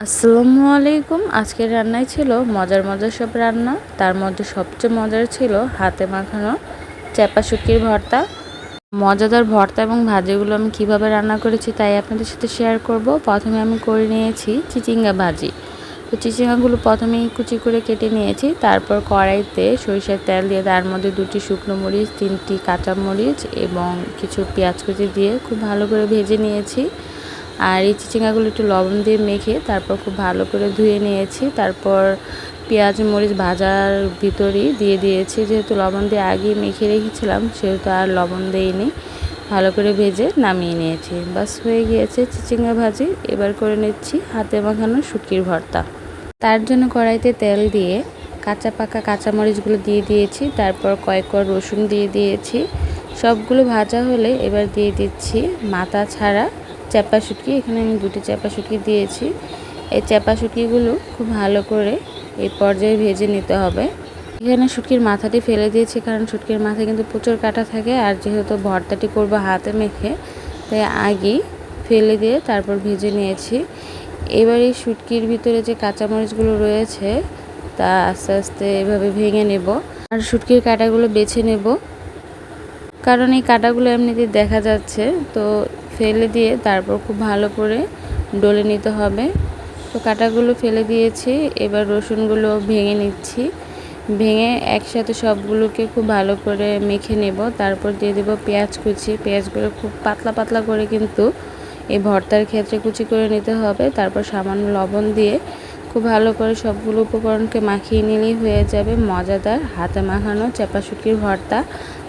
আসসালামু আলাইকুম। আজকের রান্নায় ছিল মজার মজার সব রান্না। তার মধ্যে সবচেয়ে মজার ছিল হাতে মাখানো চ্যাপা শুটকির ভর্তা। মজাদার ভর্তা এবং ভাজিগুলো আমি কিভাবে রান্না করেছি তাই আপনাদের সাথে শেয়ার করব। প্রথমে আমি করে নিয়েছি চিচিঙ্গা ভাজি। তো চিচিঙ্গাগুলো প্রথমেই কুচি করে কেটে নিয়েছি। তারপর কড়াইতে সরিষার তেল দিয়ে তার মধ্যে 2টি শুকনো মরিচ, 3টি কাঁচা মরিচ এবং কিছু পেঁয়াজ কুচি দিয়ে খুব ভালো করে ভেজে নিয়েছি। আর এই চিচিঙ্গাগুলো একটু লবণ দিয়ে মেখে তারপর খুব ভালো করে ধুয়ে নিয়েছি। তারপর পেঁয়াজ মরিচ ভাজার ভিতরেই দিয়ে দিয়েছি, যেহেতু লবণ দিয়ে আগেই মেখে রেখেছিলাম সেহেতু আর লবণ দিইনি। ভালো করে ভেজে নামিয়ে নিয়েছি। বাস হয়ে গিয়েছে চিচিঙ্গা ভাজি। এবার করে নিচ্ছি হাতে মাখানো শুটকির ভর্তা। তার জন্য কড়াইতে তেল দিয়ে কাঁচা পাকা কাঁচামরিচগুলো দিয়ে দিয়েছি। তারপর কয়েক কোয়া রসুন দিয়ে দিয়েছি। সবগুলো ভাজা হলে এবার দিয়ে দিচ্ছি মাথা ছাড়া চ্যাপা শুটকি। এখানে আমি 2টি চ্যাপা শুটকি দিয়েছি। এই চ্যাপা শুটকিগুলো খুব ভালো করে এই পর্যায়ে ভেজে নিতে হবে। এখানে শুটকির মাথাটি ফেলে দিয়েছি, কারণ শুটকির মাথায় কিন্তু প্রচুর কাটা থাকে। আর যেহেতু ভর্তাটি করবো হাতে মেখে, তাই আগেই ফেলে দিয়ে তারপর ভেজে নিয়েছি। এবার এই শুটকির ভিতরে যে কাঁচামরিচগুলো রয়েছে তা আস্তে আস্তে এভাবে ভেঙে নেব। আর শুটকির কাঁটাগুলো বেছে নেব, কারণ এই কাঁটাগুলো এমনিতেই দেখা যাচ্ছে। তো ফেলে দিয়ে তারপর খুব ভালো করে ডলে নিতে হবে। তো কাঁটাগুলো ফেলে দিয়েছি। এবার রসুনগুলো ভেঙে নিচ্ছি। ভেঙে একসাথে সবগুলোকে খুব ভালো করে মেখে নেব। তারপর দিয়ে দেব পেঁয়াজ কুচি। পেঁয়াজগুলো খুব পাতলা পাতলা করে কিন্তু এই ভর্তার ক্ষেত্রে কুচি করে নিতে হবে। তারপর সামান্য লবণ দিয়ে খুব ভালো করে সবগুলো উপকরণকে মাখিয়ে নিলেই হয়ে যাবে মজাদার হাতে মাখানো চ্যাপা শুটকির ভর্তা।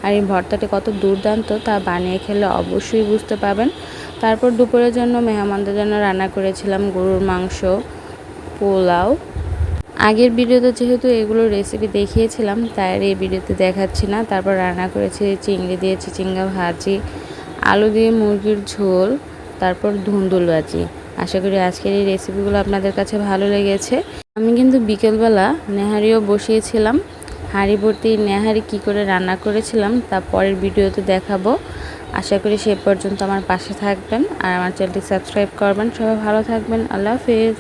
আর এই ভর্তাটি কত দুর্দান্ত তা বানিয়ে খেলে অবশ্যই বুঝতে পারবেন। তারপর দুপুরের জন্য মেহমানদের জন্য রান্না করেছিলাম গরুর মাংস, পোলাও। আগের ভিডিওতে যেহেতু এগুলোর রেসিপি দেখিয়েছিলাম তাই আর এই ভিডিওতে দেখাচ্ছি না। তারপর রান্না করেছি চিংড়ি দিয়ে চিচিঙ্গা ভাজি, আলু দিয়ে মুরগির ঝোল, তারপর ধুন্দুল ভাজি। আশা করি আজকের এই রেসিপিগুলো আপনাদের কাছে ভালো লেগেছে। আমি কিন্তু বিকেলবেলা নেহারিও বসিয়েছিলাম। হাঁড়ি ভর্তি নেহারি কী করে রান্না করেছিলাম তা পরের ভিডিওতে দেখাবো। আশা করি সে পর্যন্ত আমার পাশে থাকবেন আর আমার চ্যানেলটি সাবস্ক্রাইব করবেন। সবাই ভালো থাকবেন। আল্লাহ হাফেজ।